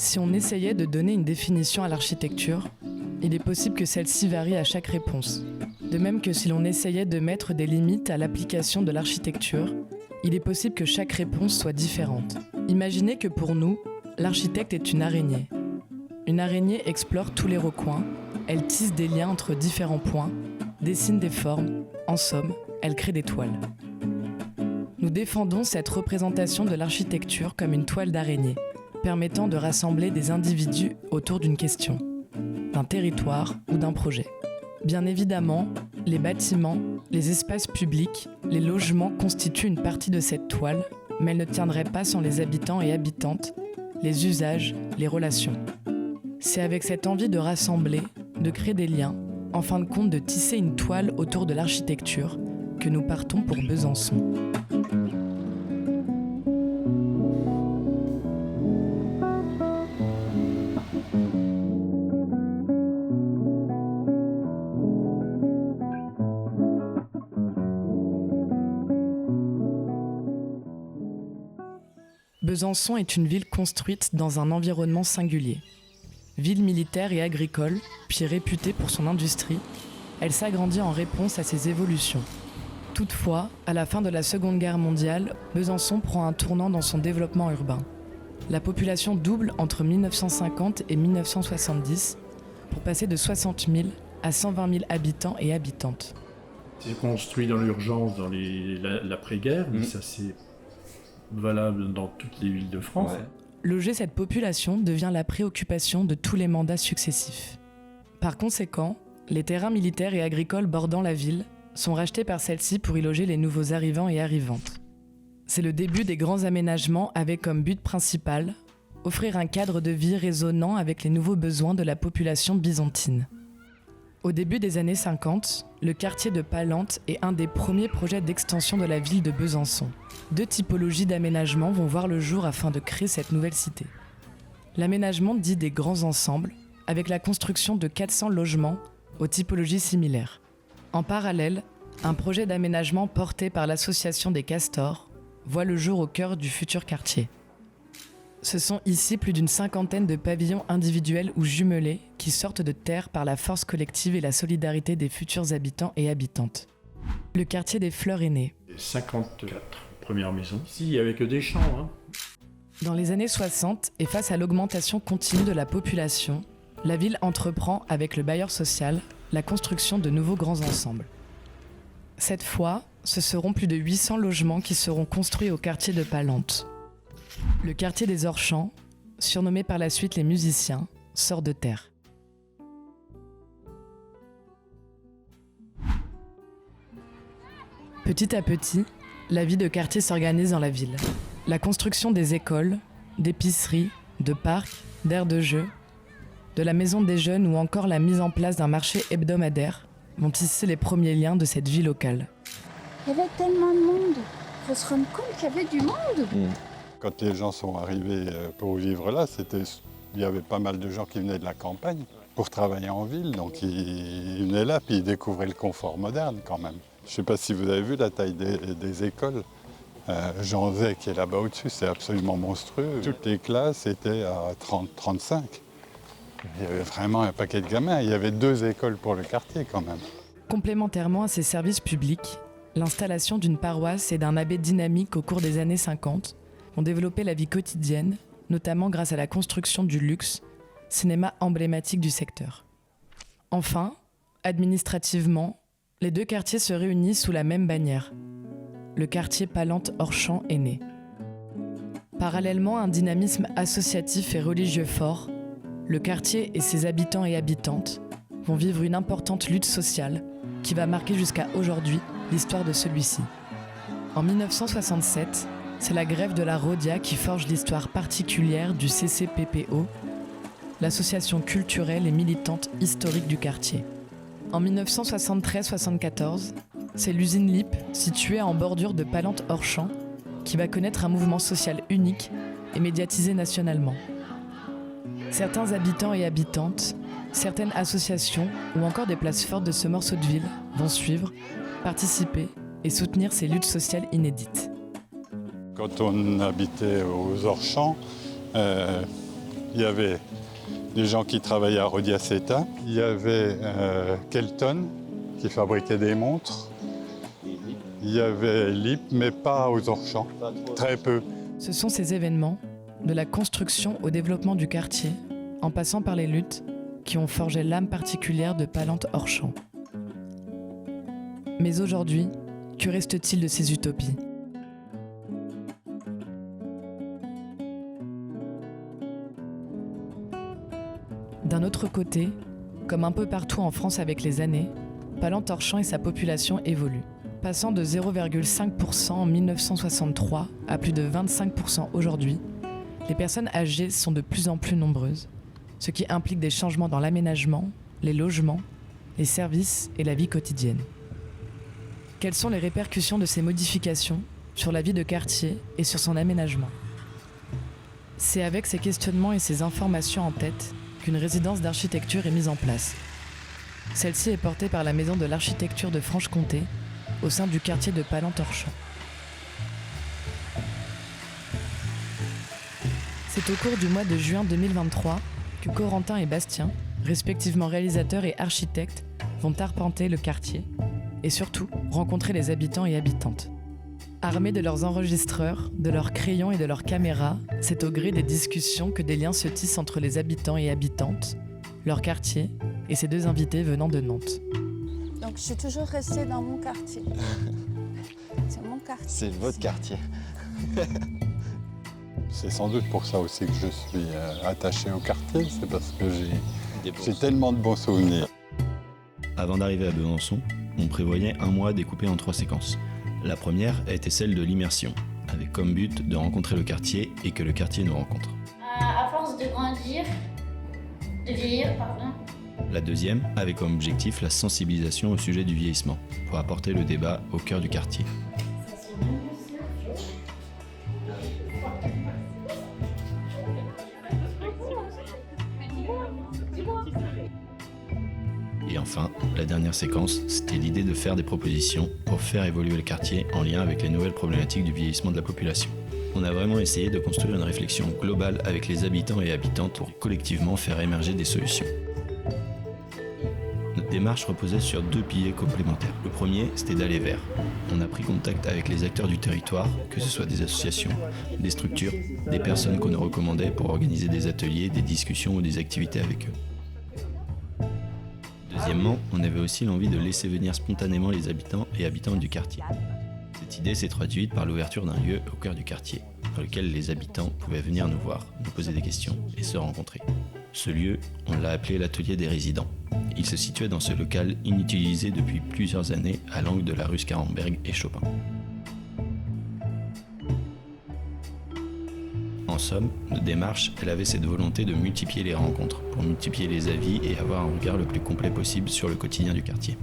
Si on essayait de donner une définition à l'architecture, il est possible que celle-ci varie à chaque réponse. De même que si l'on essayait de mettre des limites à l'application de l'architecture, il est possible que chaque réponse soit différente. Imaginez que pour nous, l'architecte est une araignée. Une araignée explore tous les recoins, elle tisse des liens entre différents points, dessine des formes, en somme, elle crée des toiles. Nous défendons cette représentation de l'architecture comme une toile d'araignée, permettant de rassembler des individus autour d'une question, d'un territoire ou d'un projet. Bien évidemment, les bâtiments, les espaces publics, les logements constituent une partie de cette toile, mais elle ne tiendrait pas sans les habitants et habitantes, les usages, les relations. C'est avec cette envie de rassembler, de créer des liens, en fin de compte de tisser une toile autour de l'architecture, que nous partons pour Besançon. Besançon est une ville construite dans un environnement singulier. Ville militaire et agricole, puis réputée pour son industrie, elle s'agrandit en réponse à ces évolutions. Toutefois, à la fin de la Seconde Guerre mondiale, Besançon prend un tournant dans son développement urbain. La population double entre 1950 et 1970 pour passer de 60 000 à 120 000 habitants et habitantes. C'est construit dans l'urgence dans l'après-guerre, mais ça c'est valable dans toutes les villes de France. Ouais. Loger cette population devient la préoccupation de tous les mandats successifs. Par conséquent, les terrains militaires et agricoles bordant la ville sont rachetés par celle-ci pour y loger les nouveaux arrivants et arrivantes. C'est le début des grands aménagements avec comme but principal offrir un cadre de vie résonnant avec les nouveaux besoins de la population byzantine. Au début des années 50, le quartier de Palante est un des premiers projets d'extension de la ville de Besançon. Deux typologies d'aménagement vont voir le jour afin de créer cette nouvelle cité. L'aménagement dit des grands ensembles, avec la construction de 400 logements aux typologies similaires. En parallèle, un projet d'aménagement porté par l'association des Castors voit le jour au cœur du futur quartier. Ce sont ici plus d'une cinquantaine de pavillons individuels ou jumelés qui sortent de terre par la force collective et la solidarité des futurs habitants et habitantes. Le quartier des Fleurs est né. 54 premières maisons. Ici, il n'y avait que des champs. Dans les années 60, et face à l'augmentation continue de la population, la ville entreprend, avec le bailleur social, la construction de nouveaux grands ensembles. Cette fois, ce seront plus de 800 logements qui seront construits au quartier de Palante. Le quartier des Orchamps, surnommé par la suite les musiciens, sort de terre. Petit à petit, la vie de quartier s'organise dans la ville. La construction des écoles, d'épiceries, de parcs, d'aires de jeu, de la maison des jeunes ou encore la mise en place d'un marché hebdomadaire vont tisser les premiers liens de cette vie locale. Il y avait tellement de monde, il faut se rendre compte qu'il y avait du monde. Quand les gens sont arrivés pour vivre là, il y avait pas mal de gens qui venaient de la campagne pour travailler en ville, donc ils venaient là puis ils découvraient le confort moderne quand même. Je ne sais pas si vous avez vu la taille des écoles. Jean Zay qui est là-bas au-dessus, c'est absolument monstrueux. Toutes les classes étaient à 30-35. Il y avait vraiment un paquet de gamins. Il y avait 2 écoles pour le quartier quand même. Complémentairement à ces services publics, l'installation d'une paroisse et d'un abbé dynamique au cours des années 50 ont développé la vie quotidienne, notamment grâce à la construction du Luxe, cinéma emblématique du secteur. Enfin, administrativement, les 2 quartiers se réunissent sous la même bannière. Le quartier Palante-Orchamps est né. Parallèlement à un dynamisme associatif et religieux fort, le quartier et ses habitants et habitantes vont vivre une importante lutte sociale qui va marquer jusqu'à aujourd'hui l'histoire de celui-ci. En 1967, c'est la grève de la Rhodia qui forge l'histoire particulière du CCPPO, l'association culturelle et militante historique du quartier. En 1973-74, c'est l'usine LIP, située en bordure de Palante-Orchamps, qui va connaître un mouvement social unique et médiatisé nationalement. Certains habitants et habitantes, certaines associations ou encore des places fortes de ce morceau de ville vont suivre, participer et soutenir ces luttes sociales inédites. Quand on habitait aux Orchamps, il Il y avait des gens qui travaillaient à Rodiaceta. Il y avait Kelton qui fabriquait des montres. Il y avait LIP, mais pas aux Orchamps, très peu. Ce sont ces événements, de la construction au développement du quartier, en passant par les luttes, qui ont forgé l'âme particulière de Palente-Orchamps. Mais aujourd'hui, que reste-t-il de ces utopies ? D'un autre côté, comme un peu partout en France avec les années, Palente-Orchamps et sa population évoluent. Passant de 0,5% en 1963 à plus de 25% aujourd'hui, les personnes âgées sont de plus en plus nombreuses, ce qui implique des changements dans l'aménagement, les logements, les services et la vie quotidienne. Quelles sont les répercussions de ces modifications sur la vie de quartier et sur son aménagement ? C'est avec ces questionnements et ces informations en tête qu'une résidence d'architecture est mise en place. Celle-ci est portée par la Maison de l'Architecture de Franche-Comté, au sein du quartier de Palente-Orchamps. C'est au cours du mois de juin 2023 que Corentin et Bastien, respectivement réalisateurs et architectes, vont arpenter le quartier et surtout rencontrer les habitants et habitantes. Armés de leurs enregistreurs, de leurs crayons et de leurs caméras, c'est au gré des discussions que des liens se tissent entre les habitants et habitantes, leur quartier et ces deux invités venant de Nantes. Donc je suis toujours restée dans mon quartier. C'est mon quartier. C'est votre quartier. C'est sans doute pour ça aussi que je suis attaché au quartier, c'est parce que j'ai tellement de bons souvenirs. Avant d'arriver à Besançon, on prévoyait un mois découpé en 3 séquences. La première a été celle de l'immersion, avec comme but de rencontrer le quartier et que le quartier nous rencontre. À force de grandir, de vieillir, pardon. La deuxième avait comme objectif la sensibilisation au sujet du vieillissement, pour apporter le débat au cœur du quartier. Et enfin, la dernière séquence, c'était l'idée de faire des propositions pour faire évoluer le quartier en lien avec les nouvelles problématiques du vieillissement de la population. On a vraiment essayé de construire une réflexion globale avec les habitants et habitantes pour collectivement faire émerger des solutions. Notre démarche reposait sur 2 piliers complémentaires. Le premier, c'était d'aller vers. On a pris contact avec les acteurs du territoire, que ce soit des associations, des structures, des personnes qu'on nous recommandait pour organiser des ateliers, des discussions ou des activités avec eux. Deuxièmement, on avait aussi l'envie de laisser venir spontanément les habitants et habitantes du quartier. Cette idée s'est traduite par l'ouverture d'un lieu au cœur du quartier, dans lequel les habitants pouvaient venir nous voir, nous poser des questions et se rencontrer. Ce lieu, on l'a appelé l'atelier des résidents. Il se situait dans ce local inutilisé depuis plusieurs années à l'angle de la rue Scaramberg et Chopin. En somme, notre démarche, elle avait cette volonté de multiplier les rencontres, pour multiplier les avis et avoir un regard le plus complet possible sur le quotidien du quartier.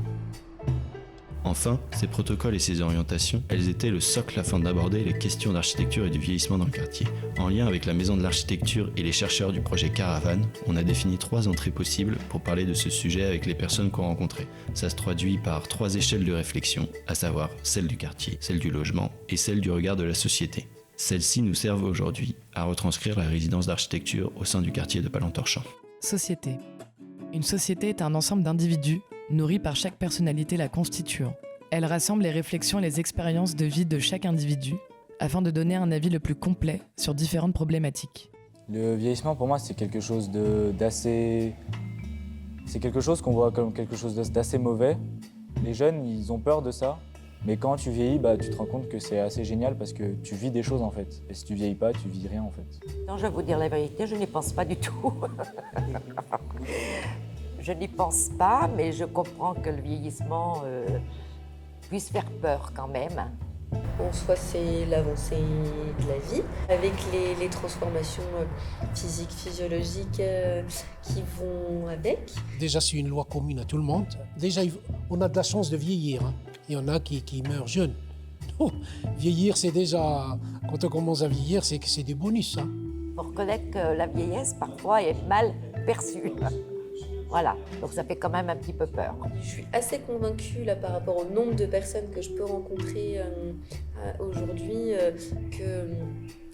Enfin, ces protocoles et ces orientations, elles étaient le socle afin d'aborder les questions d'architecture et du vieillissement dans le quartier. En lien avec la Maison de l'Architecture et les chercheurs du projet Caravane, on a défini 3 entrées possibles pour parler de ce sujet avec les personnes qu'on rencontrait. Ça se traduit par 3 échelles de réflexion, à savoir celle du quartier, celle du logement et celle du regard de la société. Celles-ci nous servent aujourd'hui à retranscrire la résidence d'architecture au sein du quartier de Palente-Orchamps. Société. Une société est un ensemble d'individus nourris par chaque personnalité la constituant. Elle rassemble les réflexions et les expériences de vie de chaque individu afin de donner un avis le plus complet sur différentes problématiques. Le vieillissement, pour moi, c'est quelque chose d'assez... C'est quelque chose qu'on voit comme quelque chose d'assez mauvais. Les jeunes, ils ont peur de ça. Mais quand tu vieillis, tu te rends compte que c'est assez génial parce que tu vis des choses en fait. Et si tu vieillis pas, tu vis rien en fait. Non, je vais vous dire la vérité, je n'y pense pas du tout. Je n'y pense pas, mais je comprends que le vieillissement puisse faire peur quand même. En soi, c'est l'avancée de la vie, avec les transformations physiques, physiologiques qui vont avec. Déjà, c'est une loi commune à tout le monde. Déjà, on a de la chance de vieillir. Il y en a qui meurent jeunes. Vieillir, c'est déjà... Quand on commence à vieillir, c'est que c'est des bonus. Il faut reconnaître que la vieillesse, parfois, est mal perçue. Voilà, donc ça fait quand même un petit peu peur. Je suis assez convaincue là, par rapport au nombre de personnes que je peux rencontrer aujourd'hui que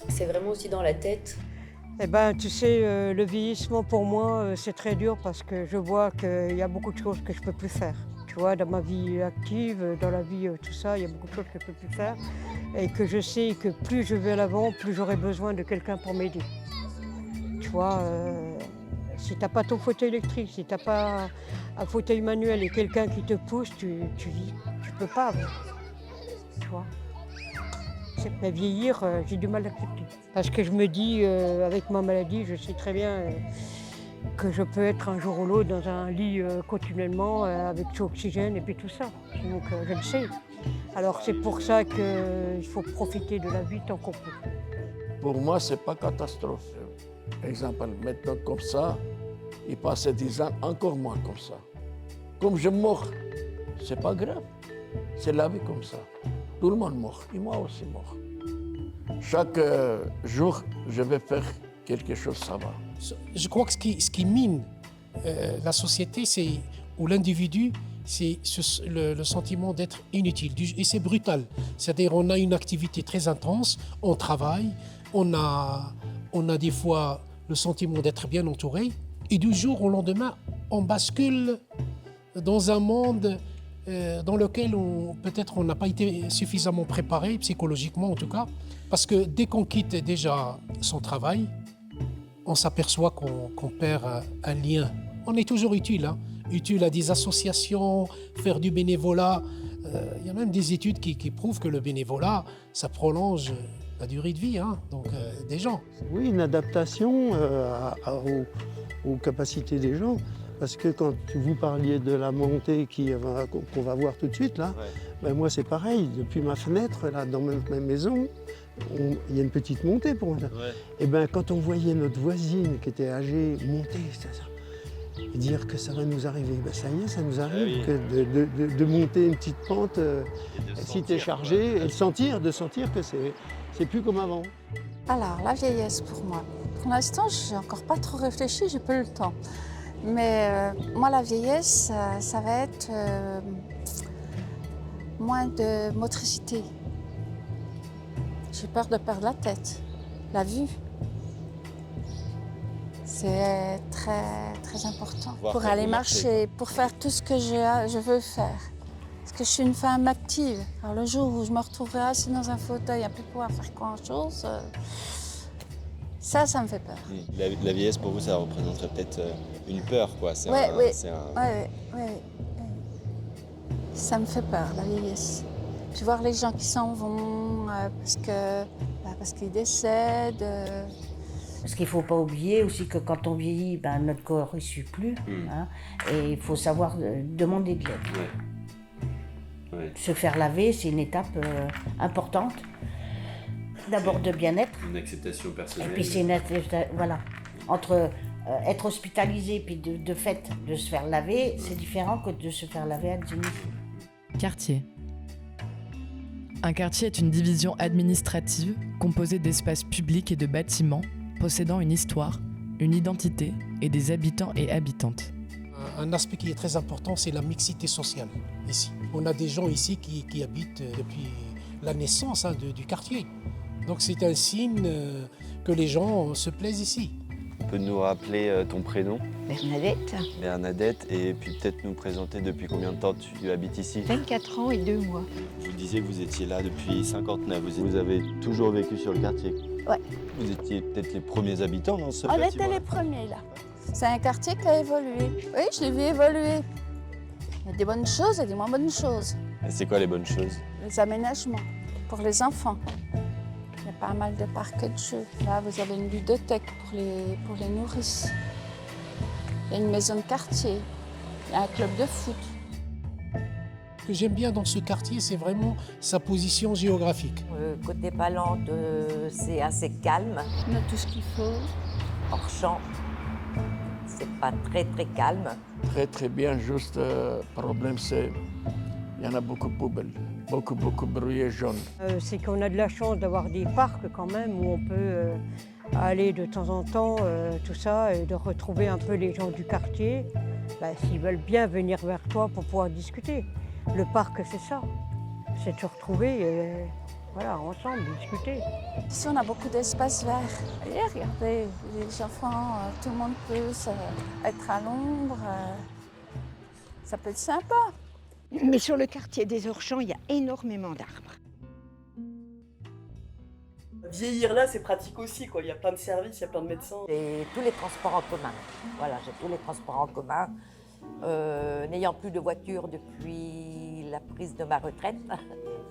c'est vraiment aussi dans la tête. Eh ben, tu sais, le vieillissement pour moi, c'est très dur parce que je vois qu'il y a beaucoup de choses que je ne peux plus faire. Tu vois, dans ma vie active, dans la vie, tout ça, il y a beaucoup de choses que je ne peux plus faire. Et que je sais que plus je vais à l'avant, plus j'aurai besoin de quelqu'un pour m'aider. Tu vois, si tu n'as pas ton fauteuil électrique, si tu n'as pas un fauteuil manuel et quelqu'un qui te pousse, tu peux pas. Tu vois. Mais vieillir, j'ai du mal à accepter. Parce que je me dis, avec ma maladie, je sais très bien que je peux être un jour ou l'autre dans un lit continuellement avec tout oxygène et puis tout ça. Donc je le sais. Alors c'est pour ça qu'il faut profiter de la vie tant qu'on peut. Pour moi, c'est pas catastrophe. Exemple, maintenant comme ça, et passer 10 ans encore moins comme ça. Comme je mors, c'est pas grave. C'est la vie comme ça. Tout le monde mort, et moi aussi mort. Chaque jour, je vais faire quelque chose, ça va. Je crois que ce qui mine la société, ou l'individu, c'est le sentiment d'être inutile. Et c'est brutal. C'est-à-dire on a une activité très intense, on travaille, on a des fois le sentiment d'être bien entouré. Et du jour au lendemain, on bascule dans un monde dans lequel peut-être on n'a pas été suffisamment préparé, psychologiquement en tout cas. Parce que dès qu'on quitte déjà son travail, on s'aperçoit qu'on perd un lien. On est toujours utile, hein, utile à des associations, faire du bénévolat. Il y a même des études qui prouvent que le bénévolat, ça prolonge la durée de vie, hein, donc des gens. Oui, une adaptation aux capacités des gens. Parce que quand vous parliez de la montée qu'on va voir tout de suite, là, ben moi c'est pareil. Depuis ma fenêtre, là, dans ma maison, il y a une petite montée pour moi. Et ben quand on voyait notre voisine qui était âgée monter, et dire que ça va nous arriver, ben ça y est, ça nous arrive de monter une petite pente, si tu es chargé, et de sentir que c'est plus comme avant. Alors, la vieillesse pour moi. Pour l'instant, je n'ai encore pas trop réfléchi, j'ai peu le temps. Mais moi, la vieillesse, ça va être moins de motricité. J'ai peur de perdre la tête, la vue. C'est très, très important pour aller marcher, pour faire tout ce que je veux faire. Parce que je suis une femme active. Alors le jour où je me retrouverai assise dans un fauteuil à ne plus pouvoir faire grand-chose, ça me fait peur. La vieillesse, pour vous, ça représenterait peut-être une peur, quoi. Oui. Ça me fait peur, la vieillesse. Puis voir les gens qui s'en vont parce qu'ils décèdent. Parce qu'il ne faut pas oublier aussi que quand on vieillit, notre corps ne suit plus. Hein, et il faut savoir demander de l'aide. Ouais. Se faire laver, c'est une étape importante. D'abord de bien-être. Une acceptation personnelle. Et puis c'est voilà. Entre être hospitalisé puis de fait de se faire laver, c'est différent que de se faire laver à domicile. Quartier. Un quartier est une division administrative composée d'espaces publics et de bâtiments possédant une histoire, une identité et des habitants et habitantes. Un aspect qui est très important, c'est la mixité sociale ici. On a des gens ici qui habitent depuis la naissance du quartier. Donc c'est un signe que les gens se plaisent ici. Tu peux nous rappeler ton prénom? Bernadette. Bernadette, et puis peut-être nous présenter depuis combien de temps tu habites ici? 24 ans et 2 mois. Vous disiez que vous étiez là depuis 59. Vous avez toujours vécu sur le quartier? Ouais. Vous étiez peut-être les premiers habitants dans ce On bâtiment? était les premiers là. C'est un quartier qui a évolué. Oui, je l'ai vu évoluer. Il y a des bonnes choses et des moins bonnes choses. Et c'est quoi les bonnes choses? Les aménagements pour les enfants. Il y a pas mal de parcs de jeux. Là, vous avez une ludothèque pour les nourrices. Il y a une maison de quartier. Il y a un club de foot. Ce que j'aime bien dans ce quartier, c'est vraiment sa position géographique. Côté Palante, c'est assez calme. On a tout ce qu'il faut. Hors champ, c'est pas très très calme. Très très bien, juste le problème c'est il y en a beaucoup de poubelles, beaucoup de bruit jaune. C'est qu'on a de la chance d'avoir des parcs quand même où on peut aller de temps en temps, tout ça, et de retrouver un peu les gens du quartier, s'ils veulent bien venir vers toi pour pouvoir discuter. Le parc, c'est ça, c'est de se retrouver. voilà, ensemble, discuter. Ici, on a beaucoup d'espaces verts. Et regardez, les enfants, tout le monde peut être à l'ombre. Ça peut être sympa. Mais sur le quartier des Orchamps, il y a énormément d'arbres. Vieillir là, c'est pratique aussi, quoi. Il y a plein de services, il y a plein de médecins. Et tous les transports en commun. Voilà, j'ai tous les transports en commun. N'ayant plus de voiture depuis la prise de ma retraite,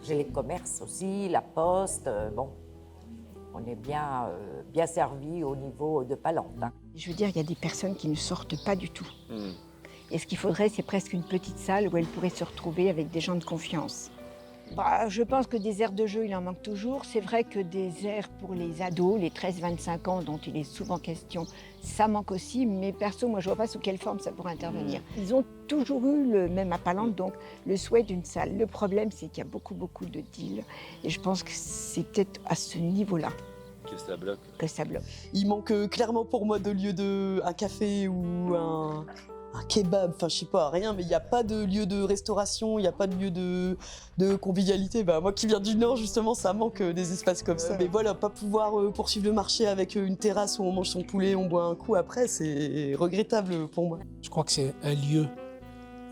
j'ai les commerces aussi, la poste. Bon, on est bien servi au niveau de Palante. Hein. Je veux dire, il y a des personnes qui ne sortent pas du tout. Et ce qu'il faudrait, c'est presque une petite salle où elles pourraient se retrouver avec des gens de confiance. Je pense que des aires de jeu, il en manque toujours. C'est vrai que des aires pour les ados, les 13-25 ans, dont il est souvent question, ça manque aussi. Mais perso, moi, je ne vois pas sous quelle forme ça pourrait intervenir. Ils ont toujours eu, même à Palante, donc, le souhait d'une salle. Le problème, c'est qu'il y a beaucoup de deals. Et je pense que c'est peut-être à ce niveau-là que ça bloque. Il manque clairement pour moi de lieu un café ou un kebab, enfin je sais pas, rien, mais il n'y a pas de lieu de restauration, il n'y a pas de lieu de convivialité. Moi qui viens du Nord, justement, ça manque des espaces comme ça. Mais voilà, pas pouvoir poursuivre le marché avec une terrasse où on mange son poulet, on boit un coup après, c'est regrettable pour moi. Je crois que c'est un lieu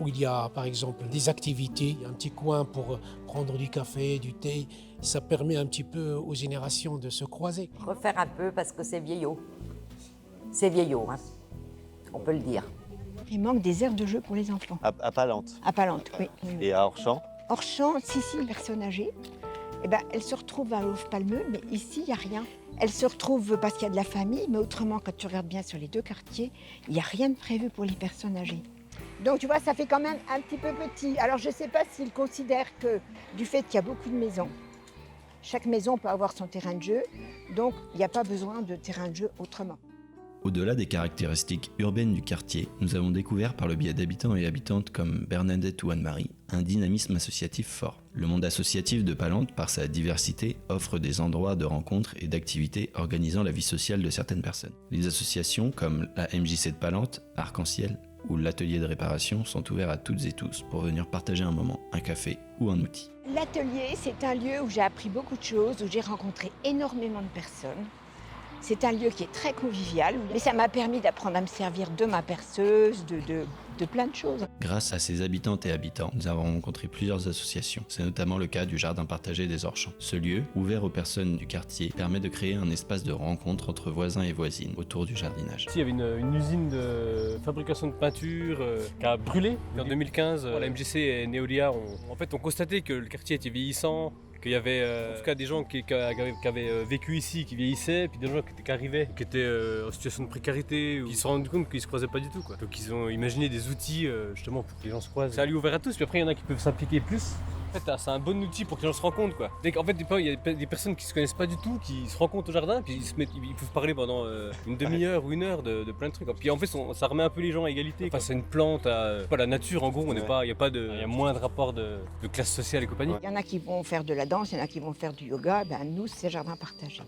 où il y a par exemple des activités, il y a un petit coin pour prendre du café, du thé. Ça permet un petit peu aux générations de se croiser. Refaire un peu parce que c'est vieillot. C'est vieillot, hein. On peut le dire. Il manque des aires de jeu pour les enfants. À Palante. À Palante, oui. Et à Orchamps? Orchamps, si, une personne âgée, elle se retrouve à Lauve-Palmeux, mais ici, il n'y a rien. Elle se retrouve parce qu'il y a de la famille, mais autrement, quand tu regardes bien sur les deux quartiers, il n'y a rien de prévu pour les personnes âgées. Donc, tu vois, ça fait quand même un petit peu petit. Alors, je ne sais pas s'ils considèrent que, du fait qu'il y a beaucoup de maisons, chaque maison peut avoir son terrain de jeu, donc il n'y a pas besoin de terrain de jeu autrement. Au-delà des caractéristiques urbaines du quartier, nous avons découvert par le biais d'habitants et habitantes comme Bernadette ou Anne-Marie un dynamisme associatif fort. Le monde associatif de Palante, par sa diversité, offre des endroits de rencontres et d'activités organisant la vie sociale de certaines personnes. Les associations comme la MJC de Palante, Arc-en-Ciel ou l'atelier de réparation sont ouverts à toutes et tous pour venir partager un moment, un café ou un outil. L'atelier, c'est un lieu où j'ai appris beaucoup de choses, où j'ai rencontré énormément de personnes. C'est un lieu qui est très convivial, mais ça m'a permis d'apprendre à me servir de ma perceuse, de plein de choses. Grâce à ses habitantes et habitants, nous avons rencontré plusieurs associations. C'est notamment le cas du Jardin partagé des Orchamps. Ce lieu, ouvert aux personnes du quartier, permet de créer un espace de rencontre entre voisins et voisines autour du jardinage. Il y avait une usine de fabrication de peinture qui a brûlé en 2015. La MJC et Neolia ont constaté que le quartier était vieillissant, qu'il y avait en tout cas des gens qui avaient vécu ici, qui vieillissaient, puis des gens qui arrivaient, qui étaient en situation de précarité, ou qui se sont rendus compte qu'ils se croisaient pas du tout, quoi. Donc ils ont imaginé des outils justement pour que les gens se croisent. C'est un lieu ouvert à tous, puis après il y en a qui peuvent s'impliquer plus. En fait, c'est un bon outil pour que les gens se rencontrent, quoi. En fait, il y a des personnes qui se connaissent pas du tout, qui se rencontrent au jardin, puis ils peuvent parler pendant une demi-heure ou une heure de plein de trucs. Puis en fait, ça remet un peu les gens à égalité. Face à une plante, à la nature, en gros, il y a moins de rapport de classe sociale et compagnie. Il y en a qui vont faire de la danse, il y en a qui vont faire du yoga. Nous, c'est jardin partagé.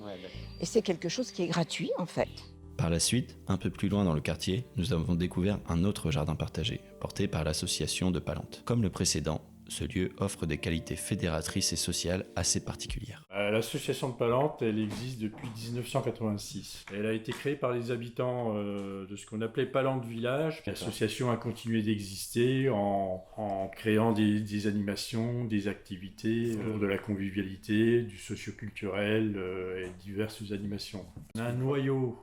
Et c'est quelque chose qui est gratuit, en fait. Par la suite, un peu plus loin dans le quartier, nous avons découvert un autre jardin partagé, porté par l'association de Palante. Comme le précédent, ce lieu offre des qualités fédératrices et sociales assez particulières. L'association de Palante, elle existe depuis 1986. Elle a été créée par les habitants de ce qu'on appelait Palante Village. L'association a continué d'exister en créant des animations, des activités autour de la convivialité, du socio-culturel et diverses animations. On a un noyau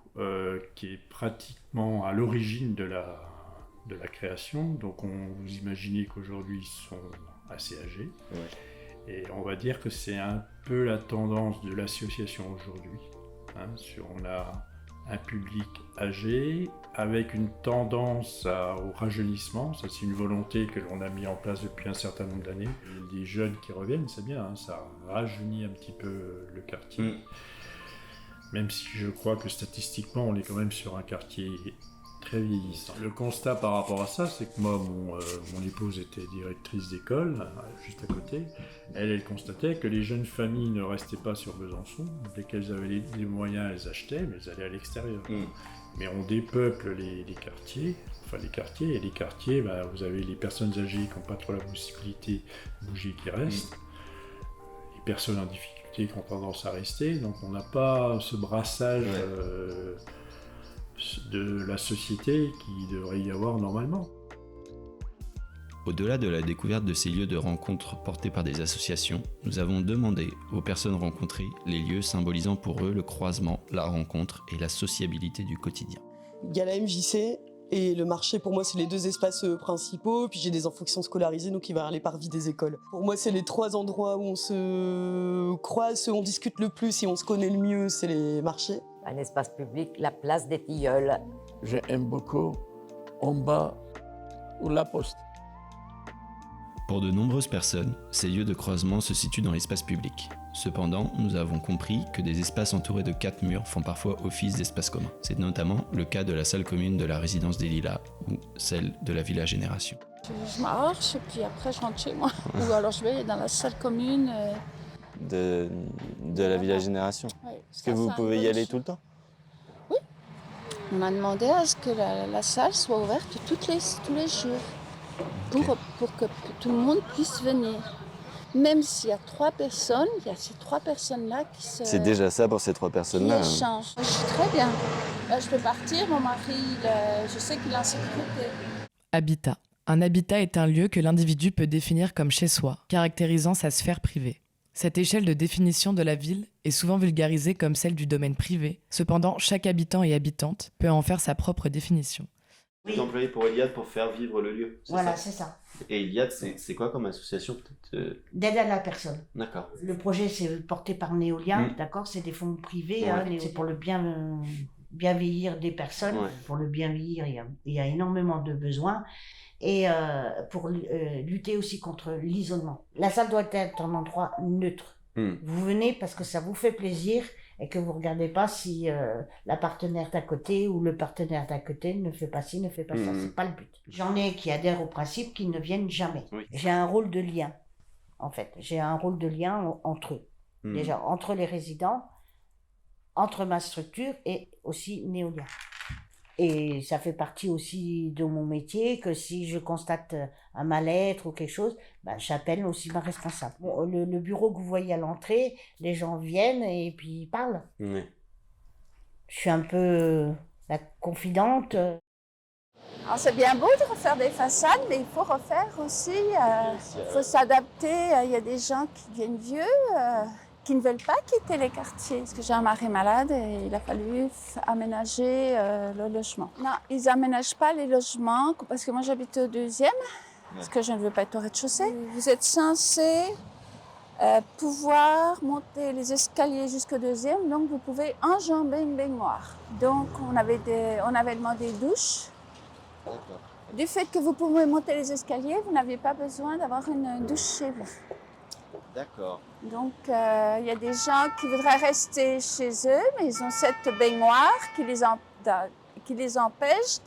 qui est pratiquement à l'origine de la création, donc vous imaginez qu'aujourd'hui ils sont assez âgés, et on va dire que c'est un peu la tendance de l'association aujourd'hui. On a un public âgé avec une tendance au rajeunissement, ça c'est une volonté que l'on a mis en place depuis un certain nombre d'années. Des jeunes qui reviennent, c'est bien, ça rajeunit un petit peu le quartier. Même si je crois que statistiquement on est quand même sur un quartier très vieillissant. Le constat par rapport à ça, c'est que moi, mon épouse était directrice d'école, juste à côté. Elle constatait que les jeunes familles ne restaient pas sur Besançon. Dès qu'elles avaient les moyens, elles achetaient, mais elles allaient à l'extérieur. Mais on dépeuple les quartiers, et les quartiers, vous avez les personnes âgées qui n'ont pas trop la possibilité de bouger qui restent, les personnes en difficulté qui ont tendance à rester. Donc on n'a pas ce brassage de la société qui devrait y avoir normalement. Au-delà de la découverte de ces lieux de rencontre portés par des associations, nous avons demandé aux personnes rencontrées les lieux symbolisant pour eux le croisement, la rencontre et la sociabilité du quotidien. Il y a la MJC et le marché, pour moi, c'est les 2 espaces principaux. Puis j'ai des enfants qui sont scolarisés, donc ils vont aller par vie des écoles. Pour moi, c'est les 3 endroits où on se croise, où on discute le plus et on se connaît le mieux, c'est les marchés. Un espace public, la place des Tilleuls. J'aime beaucoup en bas ou la poste. Pour de nombreuses personnes, ces lieux de croisement se situent dans l'espace public. Cependant, nous avons compris que des espaces entourés de 4 murs font parfois office d'espace commun. C'est notamment le cas de la salle commune de la résidence des Lilas ou celle de la Villa Génération. Je marche et puis après je rentre chez moi. Ou alors je vais dans la salle commune. De la Villa Génération. Ouais, Est-ce que vous pouvez y aller tout le temps? Oui. On a demandé à ce que la salle soit ouverte tous les jours. Pour que tout le monde puisse venir. Même s'il y a 3 personnes, il y a ces 3 personnes-là qui se... C'est déjà ça pour ces 3 personnes-là. Qui échangent. Je suis très bien. Là, je peux partir, mon mari, je sais qu'il est en sécurité. Habitat. Un habitat est un lieu que l'individu peut définir comme chez soi, caractérisant sa sphère privée. Cette échelle de définition de la ville est souvent vulgarisée comme celle du domaine privé. Cependant, chaque habitant et habitante peut en faire sa propre définition. Vous êtes employé pour Iliad pour faire vivre le lieu, Voilà, c'est ça. Et Iliad, c'est quoi comme association peut-être D'aide à la personne. D'accord. Le projet, c'est porté par Néolia, d'accord? C'est des fonds privés, c'est pour le bien vieillir des personnes. Pour le bien vieillir, il y a énormément de besoins. Et pour lutter aussi contre l'isolement. La salle doit être un endroit neutre. Vous venez parce que ça vous fait plaisir et que vous ne regardez pas si la partenaire d'à côté ou le partenaire d'à côté ne fait pas ci, ne fait pas ça. C'est pas le but. J'en ai qui adhèrent au principe, qui ne viennent jamais. J'ai un rôle de lien, en fait. J'ai un rôle de lien entre eux. Déjà, entre les résidents, entre ma structure et aussi Néolia. Et ça fait partie aussi de mon métier que si je constate un mal-être ou quelque chose, j'appelle aussi ma responsable. Bon, le bureau que vous voyez à l'entrée, les gens viennent et puis ils parlent. Je suis un peu la confidente. Alors c'est bien beau de refaire des façades, mais il faut refaire aussi, il faut s'adapter. Il y a des gens qui deviennent vieux, qui ne veulent pas quitter les quartiers. Parce que j'ai un mari malade et il a fallu aménager le logement. Non, ils n'aménagent pas les logements parce que moi j'habite au 2e, parce que je ne veux pas être au rez-de-chaussée. Vous êtes censé pouvoir monter les escaliers jusqu'au 2e, donc vous pouvez enjamber une baignoire. Donc on avait demandé une douche. Du fait que vous pouvez monter les escaliers, vous n'avez pas besoin d'avoir une douche chez vous. D'accord. Donc, il y a des gens qui voudraient rester chez eux, mais ils ont cette baignoire qui les empêche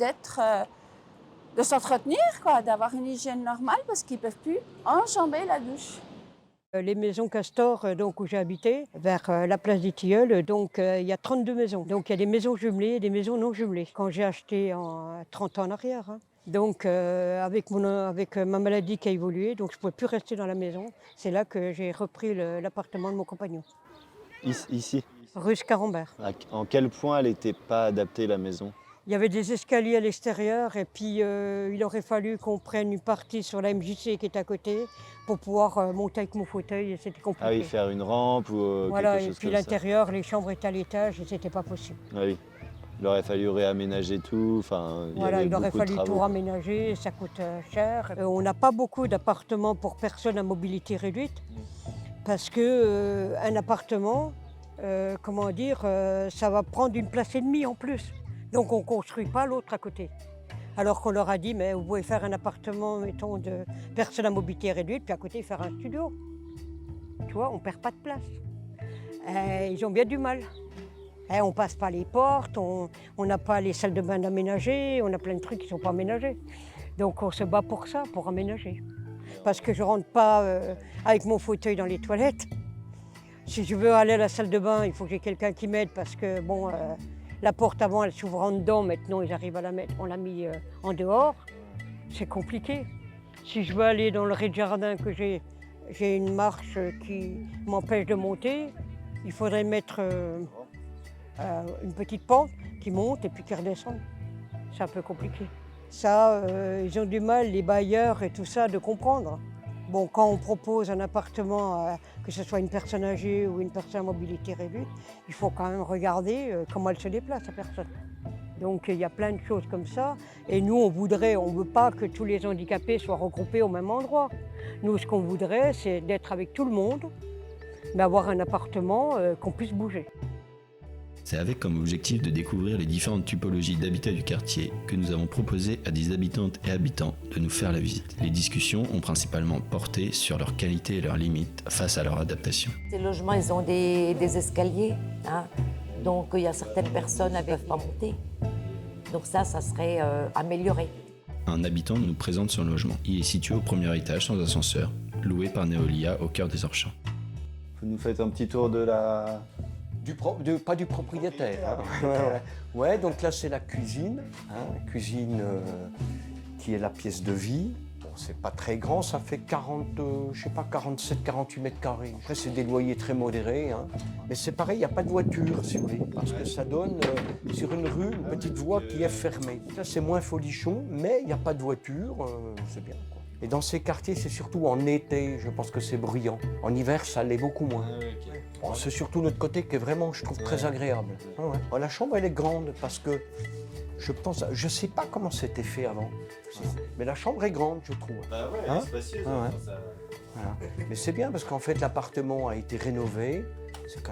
de s'entretenir, d'avoir une hygiène normale parce qu'ils ne peuvent plus enjamber la douche. Les maisons Castor, donc, où j'ai habité, vers la place des Tilleuls, donc il y a 32 maisons. Donc il y a des maisons jumelées et des maisons non jumelées. Quand j'ai acheté 30 ans en arrière, Donc avec ma maladie qui a évolué, donc je ne pouvais plus rester dans la maison. C'est là que j'ai repris l'appartement de mon compagnon. Ici Rue Scarambert. En quel point elle n'était pas adaptée, la maison? Il y avait des escaliers à l'extérieur et puis il aurait fallu qu'on prenne une partie sur la MJC qui est à côté pour pouvoir monter avec mon fauteuil et c'était compliqué. Ah oui, faire une rampe ou voilà, quelque chose comme ça. et puis l'intérieur, les chambres étaient à l'étage et c'était pas possible. Ah oui, il aurait fallu réaménager tout, Voilà, il aurait fallu tout raménager, ça coûte cher. On n'a pas beaucoup d'appartements pour personnes à mobilité réduite parce que un appartement, ça va prendre une place et demie en plus. Donc on ne construit pas l'autre à côté. Alors qu'on leur a dit, mais vous pouvez faire un appartement, mettons, de personnes à mobilité réduite, puis à côté faire un studio. Tu vois, on ne perd pas de place. Ils ont bien du mal. On ne passe pas les portes, on n'a pas les salles de bain aménagées, on a plein de trucs qui ne sont pas aménagés. Donc on se bat pour ça, pour aménager. Parce que je ne rentre pas avec mon fauteuil dans les toilettes. Si je veux aller à la salle de bain, il faut que j'ai quelqu'un qui m'aide parce que, la porte avant, elle s'ouvre en dedans. Maintenant, ils arrivent à la mettre. On l'a mis en dehors. C'est compliqué. Si je veux aller dans le rez-de-jardin que j'ai J'ai une marche qui m'empêche de monter. Il faudrait mettre une petite pente qui monte et puis qui redescend. C'est un peu compliqué. Ça, ils ont du mal, les bailleurs et tout ça, de comprendre. Bon, quand on propose un appartement, que ce soit une personne âgée ou une personne à mobilité réduite, il faut quand même regarder comment elle se déplace, la personne. Donc il y a plein de choses comme ça. Et nous, on ne veut pas que tous les handicapés soient regroupés au même endroit. Nous, ce qu'on voudrait, c'est d'être avec tout le monde, mais avoir un appartement qu'on puisse bouger. C'est avec comme objectif de découvrir les différentes typologies d'habitat du quartier que nous avons proposé à des habitantes et habitants de nous faire la visite. Les discussions ont principalement porté sur leurs qualités et leurs limites face à leur adaptation. Ces logements, ils ont des escaliers, hein. Donc il y a certaines personnes qui ne peuvent pas monter. Donc ça serait amélioré. Un habitant nous présente son logement. Il est situé au premier étage sans ascenseur, loué par Neolia au cœur des Orchamps. Vous nous faites un petit tour de la... Pas du propriétaire. Hein. Ouais, donc là c'est la cuisine, hein, la cuisine qui est la pièce de vie. Bon, c'est pas très grand, ça fait 47, 48 mètres carrés. Après c'est des loyers très modérés, hein. Mais c'est pareil, il n'y a pas de voiture, si vous voulez, parce que ça donne sur une rue une petite voie qui est fermée. Là c'est moins folichon, mais il n'y a pas de voiture, c'est bien, quoi. Et dans ces quartiers, c'est surtout en été, je pense que c'est bruyant. En hiver, ça l'est beaucoup moins. Bon, c'est surtout notre côté qui est vraiment, je trouve, très agréable. Ouais. La chambre, elle est grande parce que je ne sais pas comment c'était fait avant. Mais la chambre est grande, je trouve. Bah ouais, hein? c'est spacieuse. Ouais. Voilà. Mais c'est bien parce qu'en fait, l'appartement a été rénové.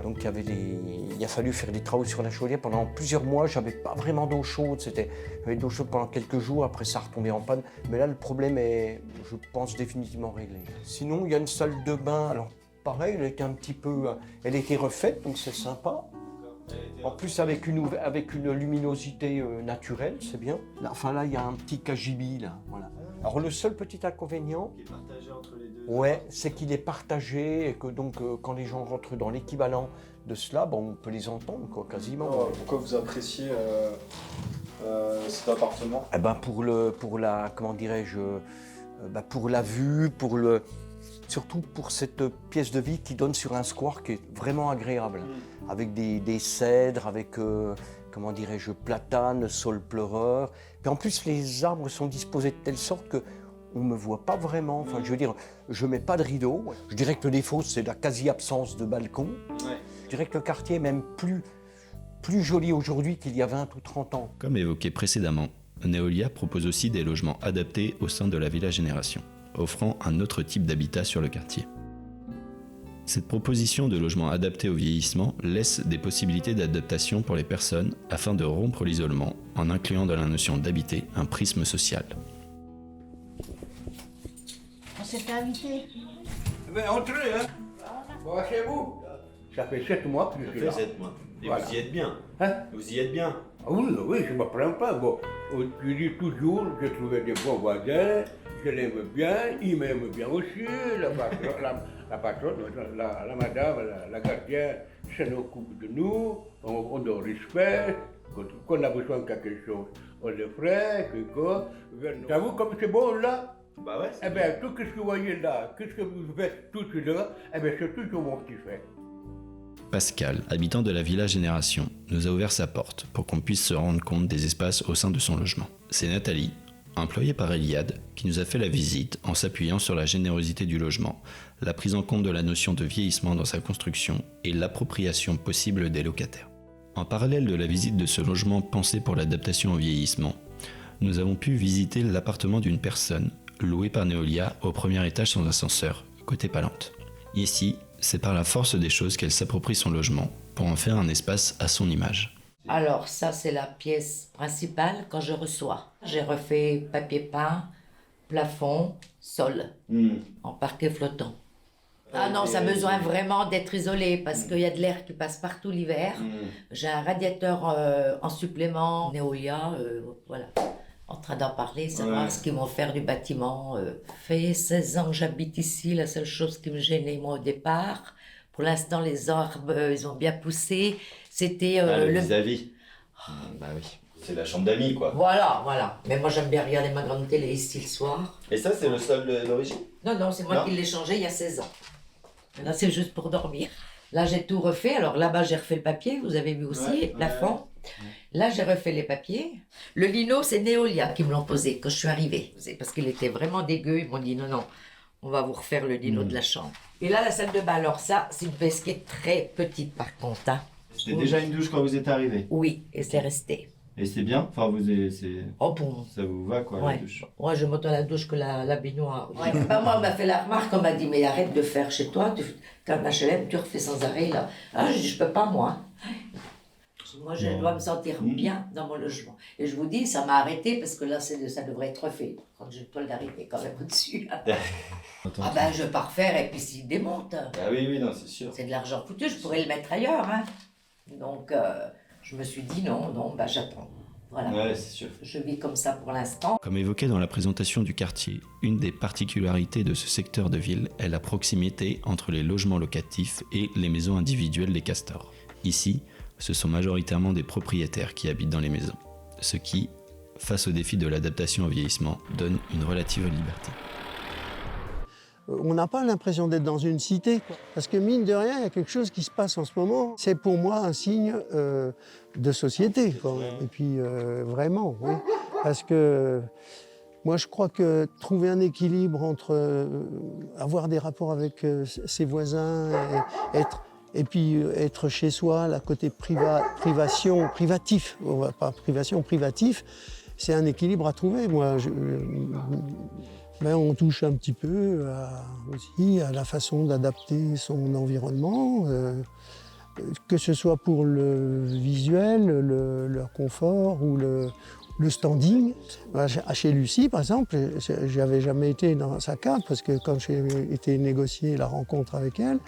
Donc il a fallu faire des travaux sur la chaudière. Pendant plusieurs mois, j'avais pas vraiment d'eau chaude. J'avais de l'eau chaude pendant quelques jours, après ça retombait en panne. Mais là, le problème est, je pense, définitivement réglé. Sinon, il y a une salle de bain. Alors, pareil, elle a été refaite, donc c'est sympa. En plus, avec une luminosité naturelle, c'est bien. Là, enfin, là, il y a un petit cagibi, là. Voilà. Alors, le seul petit inconvénient... Qui est partagé entre les deux. Ouais, c'est qu'il est partagé et que donc quand les gens rentrent dans l'équivalent de cela, bon, on peut les entendre, quoi, quasiment. Pourquoi vous appréciez cet appartement? Eh ben pour la vue, surtout pour cette pièce de vie qui donne sur un square qui est vraiment agréable, avec des cèdres, avec platanes, saules pleureurs. Puis en plus, les arbres sont disposés de telle sorte que on ne me voit pas vraiment. Enfin, je veux dire, je ne mets pas de rideau. Je dirais que le défaut, c'est la quasi-absence de balcon. Ouais. Je dirais que le quartier est même plus joli aujourd'hui qu'il y a 20 ou 30 ans. Comme évoqué précédemment, Neolia propose aussi des logements adaptés au sein de la Villa Génération, offrant un autre type d'habitat sur le quartier. Cette proposition de logement adapté au vieillissement laisse des possibilités d'adaptation pour les personnes afin de rompre l'isolement en incluant dans la notion d'habiter un prisme social. On s'est fait inviter. Ben, entrez, hein. Bon, chez vous. Ça fait 7 mois que je suis là. Ça fait 7 mois. Et voilà. Vous y êtes bien. Hein? Vous y êtes bien. Oui, je ne me plains pas. Bon, je dis toujours, j'ai trouvé des bons voisins, je l'aime bien, il m'aime bien aussi, la patronne, la madame, la gardienne, ça nous occupe de nous, on le respecte, quand on a besoin de quelque chose, on le ferait, t'avoue comme c'est bon là? Bah ouais. Eh bien, tout ce que vous voyez là, tout ce que vous faites tout là, eh bien c'est toujours moi qui fais. Pascal, habitant de la Villa Génération, nous a ouvert sa porte pour qu'on puisse se rendre compte des espaces au sein de son logement. C'est Nathalie, employée par Eliade, qui nous a fait la visite en s'appuyant sur la générosité du logement, la prise en compte de la notion de vieillissement dans sa construction et l'appropriation possible des locataires. En parallèle de la visite de ce logement pensé pour l'adaptation au vieillissement, nous avons pu visiter l'appartement d'une personne loué par Neolia au premier étage sans ascenseur, côté Palante. Ici, c'est par la force des choses qu'elle s'approprie son logement pour en faire un espace à son image. Alors ça, c'est la pièce principale quand je reçois. J'ai refait papier peint, plafond, sol, en parquet flottant. Ah non, ça a besoin vraiment d'être isolé parce qu'il y a de l'air qui passe partout l'hiver. J'ai un radiateur en supplément, Neolia, voilà. En train d'en parler, savoir ce qu'ils vont faire du bâtiment. Fait 16 ans que j'habite ici, la seule chose qui me gênait moi au départ, pour l'instant les arbres, ils ont bien poussé, c'était le vis-à-vis. Bah oui. C'est la chambre d'amis, quoi. Voilà. Mais moi, j'aime bien regarder ma grande télé ici le soir. Et ça, c'est le sol d'origine? Non, c'est moi qui l'ai changé il y a 16 ans. Là, c'est juste pour dormir. Là, j'ai tout refait. Alors là-bas, j'ai refait le papier, vous avez vu aussi, le plafond. Là, j'ai refait les papiers. Le lino, c'est Neolia qui me l'ont posé quand je suis arrivée. C'est parce qu'il était vraiment dégueu. Ils m'ont dit non, on va vous refaire le lino de la chambre. Et là, la salle de bain, alors ça, c'est une pièce qui est très petite par contre. Hein. C'était déjà une douche quand vous êtes arrivé? Oui, et c'est resté. Et c'est bien? Enfin, Oh bon. Ça vous va, quoi, la douche? Ouais, je monte à la douche que la baignoire. Ouais. Moi, on m'a fait la remarque, on m'a dit, mais arrête de faire chez toi, t'es un HLM, tu refais sans arrêt, là. Ah, je dis, je peux pas, moi. Moi, je dois me sentir bien dans mon logement. Et je vous dis, ça m'a arrêté, parce que là, ça devrait être refait. Quand j'ai une toile d'arrivée quand même au-dessus. Ah ben, je vais pas refaire, et puis s'il démonte. Ah oui, non, c'est sûr. C'est de l'argent foutu, je pourrais le mettre ailleurs, hein. Donc, je me suis dit, non, j'attends. Voilà. Ouais, c'est sûr. Je vis comme ça pour l'instant. Comme évoqué dans la présentation du quartier, une des particularités de ce secteur de ville est la proximité entre les logements locatifs et les maisons individuelles des castors. Ici, ce sont majoritairement des propriétaires qui habitent dans les maisons, ce qui, face au défi de l'adaptation au vieillissement, donne une relative liberté. On n'a pas l'impression d'être dans une cité, parce que mine de rien, il y a quelque chose qui se passe en ce moment. C'est pour moi un signe de société, quand même. Et puis vraiment, oui. Parce que moi, je crois que trouver un équilibre entre avoir des rapports avec ses voisins, et puis être chez soi, la côté privatif, pas privation, privatif, c'est un équilibre à trouver. Moi, on touche un petit peu aussi à la façon d'adapter son environnement, que ce soit pour le visuel, le confort ou le standing. Chez Lucie, par exemple, je n'avais jamais été dans sa cave parce que quand j'ai été négocier la rencontre avec elle,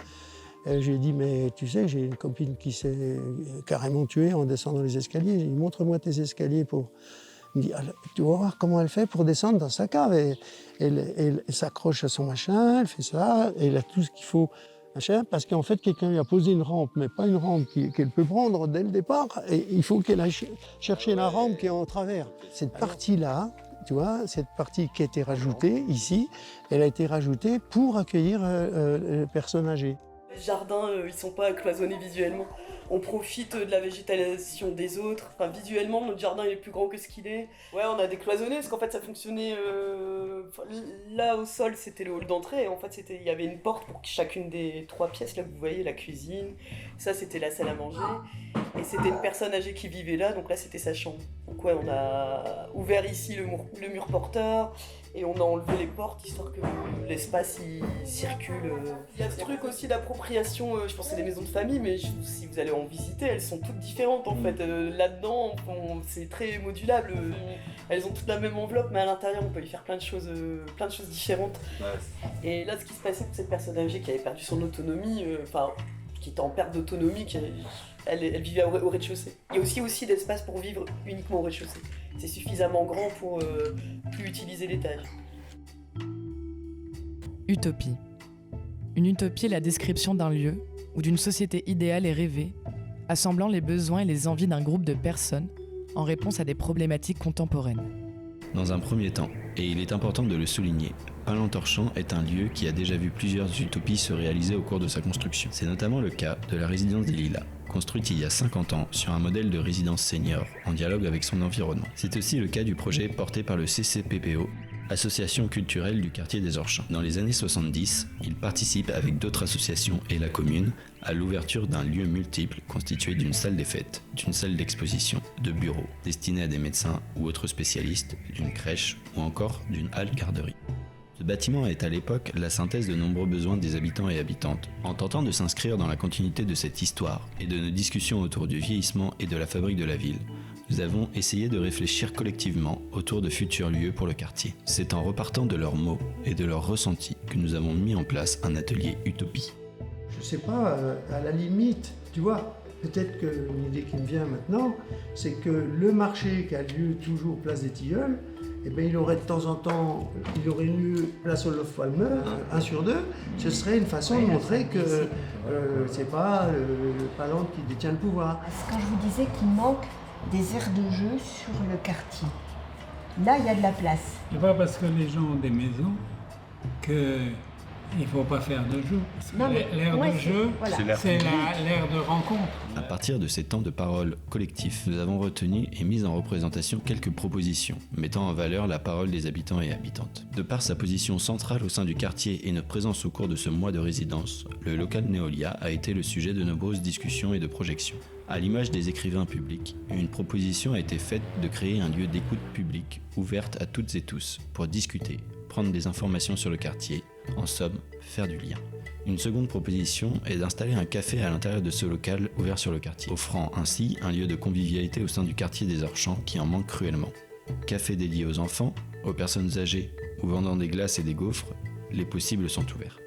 j'ai dit, mais tu sais, j'ai une copine qui s'est carrément tuée en descendant les escaliers. J'ai dit, montre-moi tes escaliers pour... Elle me dit, tu vas voir comment elle fait pour descendre dans sa cave. Et elle s'accroche à son machin, elle fait ça, et elle a tout ce qu'il faut, machin, parce qu'en fait, quelqu'un lui a posé une rampe, mais pas une rampe qu'elle peut prendre dès le départ, et il faut qu'elle aille chercher la rampe qui est en travers. Cette partie-là, tu vois, cette partie qui a été rajoutée ici, elle a été rajoutée pour accueillir les personnes âgées. Les jardins, ils sont pas cloisonnés visuellement. On profite de la végétation des autres. Enfin, visuellement, notre jardin il est plus grand que ce qu'il est. Ouais, on a décloisonné parce qu'en fait, ça fonctionnait... Là, au sol, c'était le hall d'entrée. En fait, il y avait une porte pour chacune des 3 pièces. Là, vous voyez, la cuisine. Ça, c'était la salle à manger. Et c'était une personne âgée qui vivait là. Donc là, c'était sa chambre. Donc ouais, on a ouvert ici le mur porteur. Et on a enlevé les portes, histoire que l'espace circule. Il y a ce truc aussi d'appropriation, je pense que c'est des maisons de famille, mais si vous allez en visiter, elles sont toutes différentes en fait. Là-dedans, c'est très modulable. Elles ont toutes la même enveloppe, mais à l'intérieur, on peut y faire plein de choses différentes. Ouais. Et là, ce qui se passait pour cette personne âgée qui avait perdu son autonomie, qui était en perte d'autonomie, elle vivait au rez-de-chaussée. Il y a aussi d'espace pour vivre uniquement au rez-de-chaussée. C'est suffisamment grand pour plus utiliser l'étage. Utopie. Une utopie est la description d'un lieu ou d'une société idéale et rêvée, assemblant les besoins et les envies d'un groupe de personnes en réponse à des problématiques contemporaines. Dans un premier temps, et il est important de le souligner, Palentorchamps est un lieu qui a déjà vu plusieurs utopies se réaliser au cours de sa construction. C'est notamment le cas de la résidence des Lilas, construite il y a 50 ans sur un modèle de résidence senior en dialogue avec son environnement. C'est aussi le cas du projet porté par le CCPPO, Association culturelle du quartier des Orchamps. Dans les années 70, il participe avec d'autres associations et la commune à l'ouverture d'un lieu multiple constitué d'une salle des fêtes, d'une salle d'exposition, de bureaux destinés à des médecins ou autres spécialistes, d'une crèche ou encore d'une halle garderie. Ce bâtiment est à l'époque la synthèse de nombreux besoins des habitants et habitantes. En tentant de s'inscrire dans la continuité de cette histoire et de nos discussions autour du vieillissement et de la fabrique de la ville, nous avons essayé de réfléchir collectivement autour de futurs lieux pour le quartier. C'est en repartant de leurs mots et de leurs ressentis que nous avons mis en place un atelier Utopie. Je sais pas, à la limite, tu vois, peut-être que l'idée qui me vient maintenant, c'est que le marché qui a lieu toujours place des Tilleuls, eh bien, il aurait de temps en temps, il aurait lieu place Olof Palme, 1 sur 2. Ce serait une façon de montrer que c'est pas le Palante qui détient le pouvoir. Quand je vous disais qu'il manque des aires de jeu sur le quartier. Là, il y a de la place. C'est pas parce que les gens ont des maisons qu'il ne faut pas faire de jeu. L'aire de jeu, c'est l'aire de rencontre. À partir de ces temps de parole collectifs, nous avons retenu et mis en représentation quelques propositions, mettant en valeur la parole des habitants et habitantes. De par sa position centrale au sein du quartier et notre présence au cours de ce mois de résidence, le local Neolia a été le sujet de nombreuses discussions et de projections. À l'image des écrivains publics, une proposition a été faite de créer un lieu d'écoute publique ouverte à toutes et tous pour discuter, prendre des informations sur le quartier, en somme, faire du lien. Une seconde proposition est d'installer un café à l'intérieur de ce local ouvert sur le quartier, offrant ainsi un lieu de convivialité au sein du quartier des Orchamps qui en manque cruellement. Café dédié aux enfants, aux personnes âgées ou vendant des glaces et des gaufres, les possibles sont ouverts.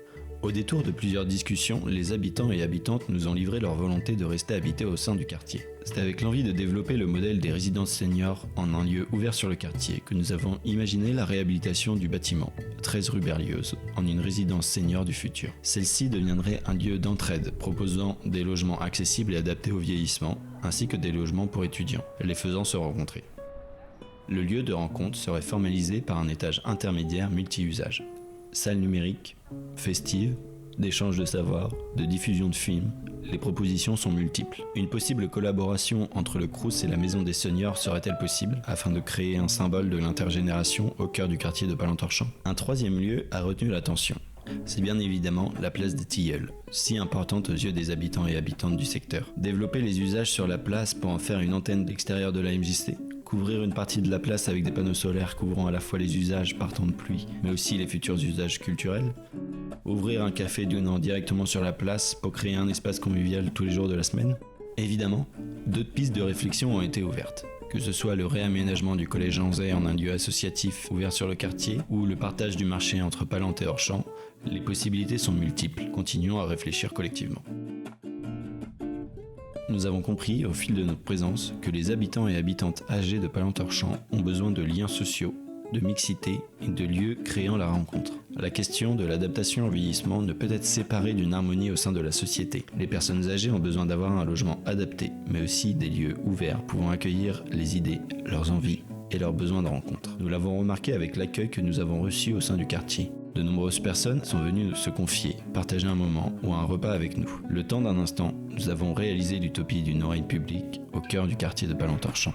Au détour de plusieurs discussions, les habitants et habitantes nous ont livré leur volonté de rester habités au sein du quartier. C'est avec l'envie de développer le modèle des résidences seniors en un lieu ouvert sur le quartier que nous avons imaginé la réhabilitation du bâtiment, 13 rue Berlioz, en une résidence senior du futur. Celle-ci deviendrait un lieu d'entraide proposant des logements accessibles et adaptés au vieillissement, ainsi que des logements pour étudiants, les faisant se rencontrer. Le lieu de rencontre serait formalisé par un étage intermédiaire multi-usage. Salle numérique, festive, d'échange de savoir, de diffusion de films, les propositions sont multiples. Une possible collaboration entre le Crous et la Maison des Seniors serait-elle possible, afin de créer un symbole de l'intergénération au cœur du quartier de Palentorchamps ? Un troisième lieu a retenu l'attention. C'est bien évidemment la place des Tilleuls, si importante aux yeux des habitants et habitantes du secteur. Développer les usages sur la place pour en faire une antenne d'extérieur de la MJC ? Couvrir une partie de la place avec des panneaux solaires couvrant à la fois les usages par temps de pluie, mais aussi les futurs usages culturels. Ouvrir un café donnant directement sur la place pour créer un espace convivial tous les jours de la semaine. Évidemment, d'autres pistes de réflexion ont été ouvertes. Que ce soit le réaménagement du collège Anzay en un lieu associatif ouvert sur le quartier, ou le partage du marché entre Palente et Orchamps, les possibilités sont multiples. Continuons à réfléchir collectivement. Nous avons compris, au fil de notre présence, que les habitants et habitantes âgés de Palentorchamps ont besoin de liens sociaux, de mixité et de lieux créant la rencontre. La question de l'adaptation au vieillissement ne peut être séparée d'une harmonie au sein de la société. Les personnes âgées ont besoin d'avoir un logement adapté, mais aussi des lieux ouverts pouvant accueillir les idées, leurs envies et leurs besoins de rencontre. Nous l'avons remarqué avec l'accueil que nous avons reçu au sein du quartier. De nombreuses personnes sont venues se confier, partager un moment ou un repas avec nous. Le temps d'un instant, nous avons réalisé l'utopie d'une oreille publique au cœur du quartier de Palentorchamps.